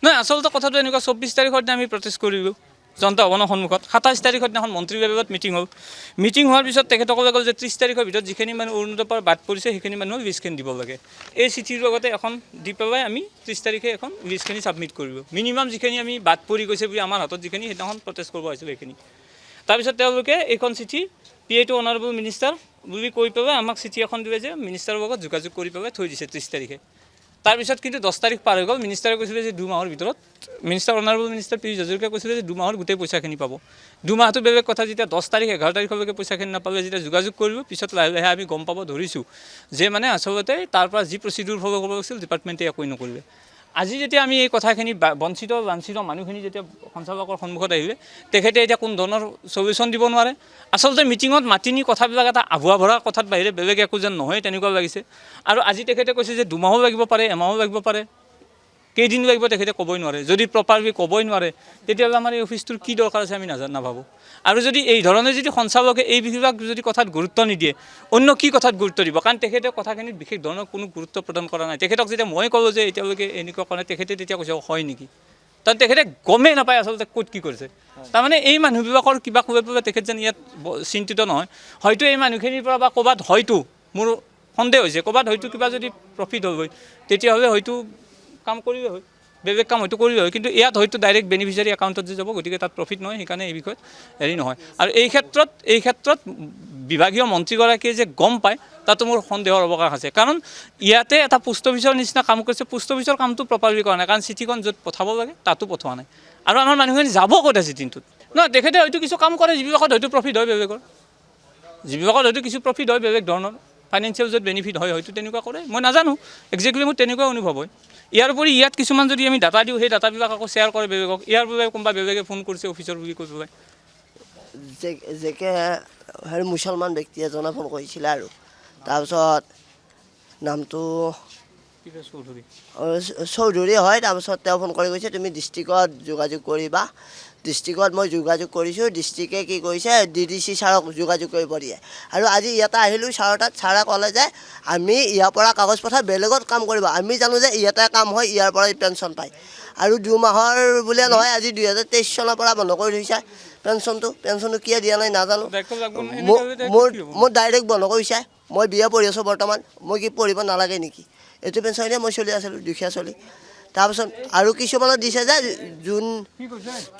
নহয় আচলতে কথাটো এনেকুৱা 24 তাৰিখৰ দিনা আমি প্ৰটেষ্ট কৰিলোঁ জনতা ভৱনৰ সন্মুখত 27 তাৰিখৰ দিনাখন মন্ত্ৰী বিভাগত মিটিং হ'ল মিটিং হোৱাৰ পিছত তেখেতসকলে ক'লে যে 30 তাৰিখৰ ভিতৰত যিখিনি মানুহ অৰুণোদয়ৰ পৰা বাদ পৰিছে সেইখিনি মানুহক লিষ্টখিনি দিব লাগে এই চিঠিৰ লগতে এখন দি পেলাই আমি 30 তাৰিখে এখন লিষ্টখিনি ছাবমিট কৰিব মিনিমাম যিখিনি আমি বাদ পৰি গৈছে বুলি আমাৰ হাতত যিখিনি সেইদিনাখন প্ৰটেষ্ট কৰিব আহিছিলোঁ সেইখিনি তাৰপিছত তেওঁলোকে এইখন চিঠি PA টু অনাৰেবল মিনিষ্টাৰ বুলি কৈ পেলাই আমাক চিঠি এখন দিলে যে মিনিষ্টাৰৰ লগত যোগাযোগ কৰি পেলাই থৈ দিছে 30 তাৰিখে তাৰপিছত কিন্তু 10 তাৰিখ পাৰ হৈ গ'ল মিনিষ্টাৰে কৈছিলে যে 2 মাহৰ ভিতৰত মিনিষ্টাৰ অনাৰেবল মিনিষ্টাৰ পীযুষ হাজৰিকাই কৈছিলে যে 2 মাহৰ গোটেই পইচাখিনি পাব 2 মাহটো বেলেগ কথা যেতিয়া 10 তাৰিখ 11 তাৰিখলৈকে পইচাখিনি নাপালে যেতিয়া যোগাযোগ কৰিব পিছত লাহে লাহে আমি গম পাব ধৰিছোঁ যে মানে আচলতে তাৰ পৰা যি প্ৰচিডিউৰ ফ'ল' কৰিব লাগিছিল ডিপাৰ্টমেণ্টে একোৱে নকৰিলে আজি যেতিয়া আমি এই কথাখিনি বঞ্চিত লাঞ্ছিত মানুহখিনি যেতিয়া সঞ্চালকৰ সন্মুখত আহিলে তেখেতে এতিয়া কোন ধৰণৰ সলিউশ্যন দিব নোৱাৰে আচলতে মিটিঙত মাতি নি কথাবিলাক এটা আভুৱা ভৰা কথাত বাহিৰে বেলেগ একো যেন নহয় তেনেকুৱা লাগিছে আৰু আজি তেখেতে কৈছে যে 2 মাহো লাগিব পাৰে এমাহো লাগিব পাৰে কেইদিন লাগিব তেখেতে ক'বই নোৱাৰে যদি প্ৰপাৰলি ক'বই নোৱাৰে তেতিয়াহ'লে আমাৰ এই অফিচটোৰ কি দৰকাৰ আছে আমি নাভাবোঁ আৰু যদি এই ধৰণে যদি সঞ্চালকে এই বিষয়বিলাক যদি কথাত গুৰুত্ব নিদিয়ে অন্য কি কথাত গুৰুত্ব দিব কাৰণ তেখেতে কথাখিনিত বিশেষ ধৰণৰ কোনো গুৰুত্ব প্ৰদান কৰা নাই তেখেতক যেতিয়া মই ক'লোঁ যে এতিয়ালৈকে এনেকুৱা কৰা তেখেতে তেতিয়া কৈছে হয় নেকি কাৰণ তেখেতে গমেই নাপায় আচলতে ক'ত কি কৰিছে তাৰমানে এই মানুহবিলাকৰ কিবা কৈ পেলাই তেখেত যেন ইয়াত চিন্তিত নহয় হয়তো এই মানুহখিনিৰ পৰা বা ক'ৰবাত হয়তো মোৰ সন্দেহ হৈছে ক'ৰবাত হয়তো কিবা যদি প্ৰফিট হ'ল হয় তেতিয়াহ'লে হয়তো কাম কৰিলে হয় বেলেগ কাম হয়তো কৰিলে হয় কিন্তু ইয়াত হয়তো ডাইৰেক্ট বেনিফিচিয়াৰী একাউণ্টত যে যাব গতিকে তাত প্ৰফিট নহয় সেইকাৰণে এই বিষয়ত হেৰি নহয় আৰু এই ক্ষেত্ৰত বিভাগীয় মন্ত্ৰীগৰাকীয়ে যে গম পায় তাতো মোৰ সন্দেহৰ অৱকাশ আছে কাৰণ ইয়াতে এটা পোষ্ট অফিচৰ নিচিনা কাম কৰিছে পোষ্ট অফিচৰ কামটো প্ৰপাৰলি কৰা নাই কাৰণ চিঠিখন য'ত পঠাব লাগে তাতো পঠোৱা নাই আৰু আমাৰ মানুহখিনি যাব ক'ত আছে দিনটোত নহয় তেখেতে হয়তো কিছু কাম কৰে যিবিলাকত হয়তো প্ৰফিট হয় বেলেগৰ যিবিলাকত হয়তো কিছু প্ৰফিট হয় বেলেগ ধৰণৰ ফাইনেন্সিয়েল য'ত বেনিফিট হয় হয়তো তেনেকুৱা কৰে মই নাজানো একজেক্টলি মোৰ তেনেকুৱা অনুভৱ হয় ইয়াৰ উপৰি ইয়াত কিছুমান যদি আমি ডাটা দিওঁ সেই ডাটাবিলাক আকৌ শ্বেয়াৰ কৰে বেলেগক ইয়াৰ বাবে কোনোবা বেলেগে ফোন কৰিছে অফিচৰ বুলি কৈ পেলাই যেকে হেৰি মুছলমান ব্যক্তি এজনে ফোন কৰিছিলে আৰু তাৰপিছত নামটো চৌধুৰী হয় তাৰপিছত তেওঁ ফোন কৰি কৈছে তুমি ডিষ্ট্ৰিক্টত যোগাযোগ কৰিবা ডিষ্ট্ৰিক্টত মই যোগাযোগ কৰিছোঁ ডিষ্ট্ৰিক্টে কি কৰিছে DDC ছাৰক যোগাযোগ কৰিব দিয়ে আৰু আজি ইয়াতে আহিলোঁ ছাৰৰ তাত ছাৰে ক'লে যে আমি ইয়াৰ পৰা কাগজ পঠাই বেলেগত কাম কৰিব আমি জানো যে ইয়াতে কাম হয় ইয়াৰ পৰাই পেঞ্চন পায় আৰু 2 মাহৰ বুলিয়ে নহয় আজি 2023 চনৰ পৰা বন্ধ কৰি থৈছে পেঞ্চনটো কিয় দিয়া নাই নাজানো মোৰ ডাইৰেক্ট বন্ধ কৰিছে মই BA পঢ়ি আছোঁ বৰ্তমান মই কি পঢ়িব নালাগে নেকি এইটো পেঞ্চনেৰে মই চলি আছিলোঁ দুখীয়া চলি তাৰপিছত আৰু কিছুমানত দিছে যে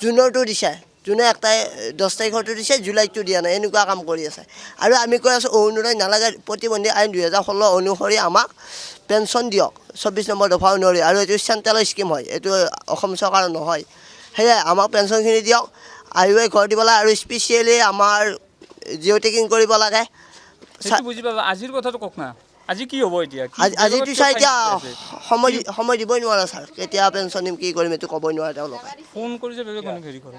জুনৰটো দিছে জুনে 10 তাৰিখৰটো দিছে জুলাইটো দিয়া নাই এনেকুৱা কাম কৰি আছে আৰু আমি কৈ আছোঁ অৰুণোদয় নালাগে প্ৰতিবন্ধী আইন 2016 অনুসৰি আমাক পেঞ্চন দিয়ক 24 নম্বৰ দফা অনুসৰি আৰু এইটো চেণ্ট্ৰেলৰ স্কিম হয় এইটো অসম চৰকাৰৰ নহয় সেয়াই আমাক পেঞ্চনখিনি দিয়ক আয়ুৱে ঘৰ দিব লাগে আৰু স্পেচিয়েলি আমাৰ জিঅ' টেকিং কৰিব লাগে বুজি পাবা আজিৰ কথাটো কওক না আজি কি হ'ব এতিয়া আজিতো ছাৰ এতিয়া সময় দিবই নোৱাৰে ছাৰ কেতিয়া পেঞ্চন দিম কি কৰিম এইটো ক'বই নোৱাৰে তেওঁলোকে ফোন কৰি যে বেলেগ মানুহ হেৰি কৰে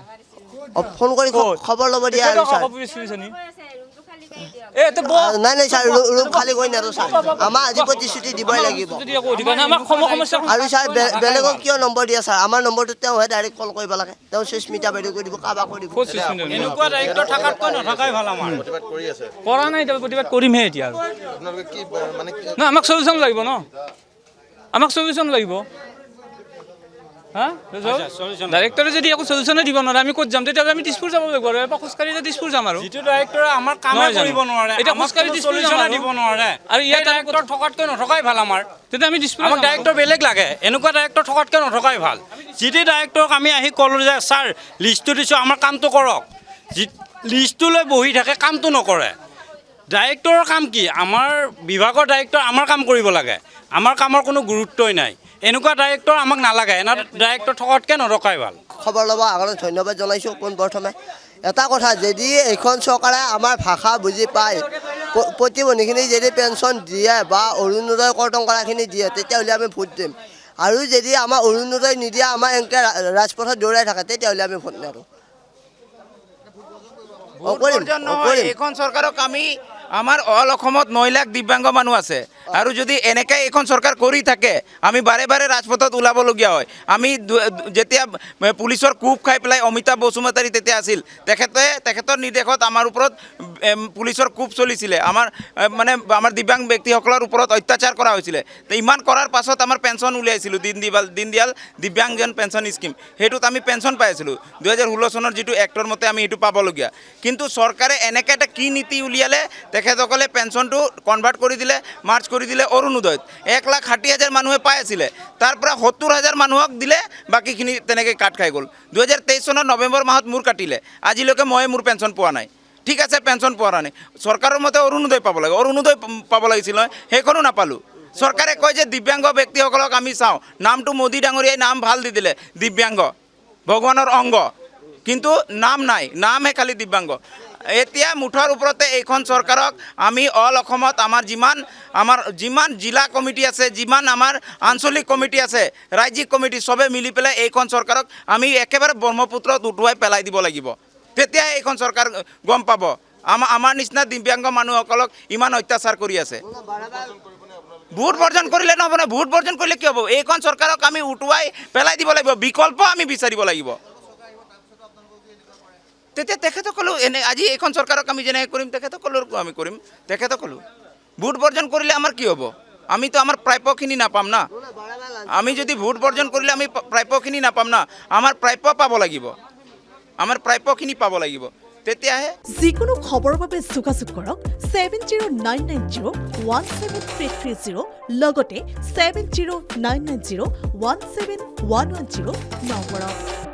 ফোন কৰি খবৰ ল'ব দিয়ে আৰু ছাৰ নাই ছাৰ ৰুম খালী কৰি নিদিওঁ ছাৰ আমাৰ আজি প্ৰতিশ্ৰুতি দিবই লাগিব আৰু ছাৰ বেলেগক কিয় নম্বৰ দিয়ে ছাৰ আমাৰ নম্বৰটো তেওঁহে ডাইৰেক্ট কল কৰিব লাগে তেওঁ সুস্মিতা বাইদেউ কৰি দিব কাৰোবাক কৰি দিব এনেকুৱা দায়িত্ব থকাতকৈ নথকাই ভাল আমাৰ কৰা নাই প্ৰতিবাদ কৰিমহে এতিয়া ন আমাক সলিউশ্যন লাগিব ন আমাক সলিউশ্যন লাগিব হা ডাইৰেক্টৰে যদি একো সলিউশ্যনে দিব নোৱাৰে আমি ক'ত যাম তেতিয়াহ'লে আমি দিছপুৰ যাব লাগিব আৰু এবাৰ খোজকাঢ়ি দিছপুৰ যাম আৰু যিটো ডাইৰেক্টৰে আমাৰ কামে কৰিব নোৱাৰে এতিয়া খোজকাঢ়ি দিছপুৰ দিব নোৱাৰে আৰু ইয়াত ডাইৰেক্টৰ থকাতকৈ নথকাই ভাল আমাৰ তেতিয়া আমি দিছপুৰ আমাক ডাইৰেক্টৰ বেলেগ লাগে এনেকুৱা ডাইৰেক্টৰ থকাতকৈ নথকাই ভাল যিটো ডাইৰেক্টৰক আমি আহি ক'লোঁ যে ছাৰ লিষ্টটো দিছোঁ আমাৰ কামটো কৰক যি লিষ্টটো লৈ বহি থাকে কামটো নকৰে ডাইৰেক্টৰৰ কাম কি আমাৰ বিভাগৰ ডাইৰেক্টৰ আমাৰ কাম কৰিব লাগে আমাৰ কামৰ কোনো গুৰুত্বই নাই এনেকুৱা ডাইৰেক্টৰ আমাক নালাগে এনে ডাইৰেক্টৰ থকাতকৈ নথকাই ভাল খবৰ ল'ব আগতে ধন্যবাদ জনাইছোঁ পোনপ্ৰথমে এটা কথা যদি এইখন চৰকাৰে আমাৰ ভাষা বুজি পায় প্ৰতিবন্ধীখিনি যদি পেঞ্চন দিয়ে বা অৰুণোদয় কৰ্তন কৰাখিনি দিয়ে তেতিয়াহ'লে আমি ভোট দিম আৰু যদি আমাৰ অৰুণোদয় নিদিয়ে আমাৰ এনেকৈ ৰাজপথত দৌৰাই থাকে তেতিয়াহ'লে আমি ভোট নিদিওঁ এইখন চৰকাৰক আমি আমাৰ অল অসমত 9 লাখ দিব্যাংগ মানুহ আছে আৰু যদি এনেকৈ এইখন চৰকাৰ কৰি থাকে আমি বাৰে বাৰে ৰাজপথত ওলাবলগীয়া হয়। আমি যেতিয়া পুলিচৰ কোব খাই পেলাই অমিতাভ বসুমতাৰী তেতিয়া আছিল, তেখেতৰ নিৰ্দেশত আমাৰ ওপৰত পুলিচৰ কোব চলিছিলে, আমাৰ দিব্যাংগ ব্যক্তিসকলৰ ওপৰত অত্যাচাৰ কৰা হৈছিলে। তো ইমান কৰাৰ পাছত আমাৰ পেঞ্চন উলিয়াইছিলোঁ, দীনদয়াল দিব্যাংগজন পেঞ্চন স্কিম, সেইটোত আমি পেঞ্চন পাই আছিলোঁ 2016 চনৰ যিটো এক্টৰ মতে আমি এইটো পাবলগীয়া। কিন্তু চৰকাৰে এনেকৈ এটা কি নীতি উলিয়ালে, তেখেতসকলে পেঞ্চনটো কনভাৰ্ট কৰি দিলে, মাৰ্চ কৰি দিলে অৰুণোদয়ত। 1,60,000 মানুহে পাই আছিলে, তাৰ পৰা 70,000 মানুহক দিলে, বাকীখিনি তেনেকৈ কাট খাই গ'ল। 2023 চনৰ নৱেম্বৰ মাহত মোৰ কাটিলে, আজিলৈকে মই মোৰ পেঞ্চন পোৱা নাই। ঠিক আছে, পেঞ্চন পোৱা নাই, চৰকাৰৰ মতে অৰুণোদয় পাব লাগে, অৰুণোদয় পাব লাগিছিল নহয়, সেইখনো নাপালোঁ। চৰকাৰে কয় যে দিব্যাংগ ব্যক্তিসকলক আমি চাওঁ, নামটো মোদী ডাঙৰীয়াই নাম ভাল দি দিলে দিব্যাংগ, ভগৱানৰ অংগ, কিন্তু নাম নাই, নামহে খালি দিব্যাংগ। এতিয়া মুঠৰ ওপৰতে এইখন চৰকাৰক আমি অল অসমত আমাৰ যিমান জিলা কমিটি আছে, যিমান আমাৰ আঞ্চলিক কমিটি আছে, ৰাজ্যিক কমিটি, চবে মিলি পেলাই এইখন চৰকাৰক আমি একেবাৰে ব্ৰহ্মপুত্ৰত উটুৱাই পেলাই দিব লাগিব। তেতিয়াহে এইখন চৰকাৰ গম পাব আমাৰ নিচিনা দিব্যাংগ মানুহসকলক ইমান অত্যাচাৰ কৰি আছে। ভোট বৰ্জন কৰিলে নহ'ব নহয়, ভোট বৰ্জন কৰিলে কি হ'ব? এইখন চৰকাৰক আমি উটুৱাই পেলাই দিব লাগিব, বিকল্প আমি বিচাৰিব লাগিব। তেতিয়া তেখেতসকলেও আজি এইখন চৰকাৰক আমি যেনেকৈ কৰিম তেখেতসকলকো আমি কৰিম। তেখেতসকলেও ভোট বৰ্জন কৰিলে আমাৰ কি হ'ব? আমিতো আমাৰ প্ৰাপ্যখিনি নাপাম না। আমি যদি ভোট বৰ্জন কৰিলে আমি প্ৰাপ্যখিনি নাপাম না, আমাৰ প্ৰাপ্য পাব লাগিব, আমাৰ প্ৰাপ্যখিনি পাব লাগিব, তেতিয়াহে। যিকোনো খবৰৰ বাবে যোগাযোগ কৰক 7099017330 লগতে 7099017110 নম্বৰত।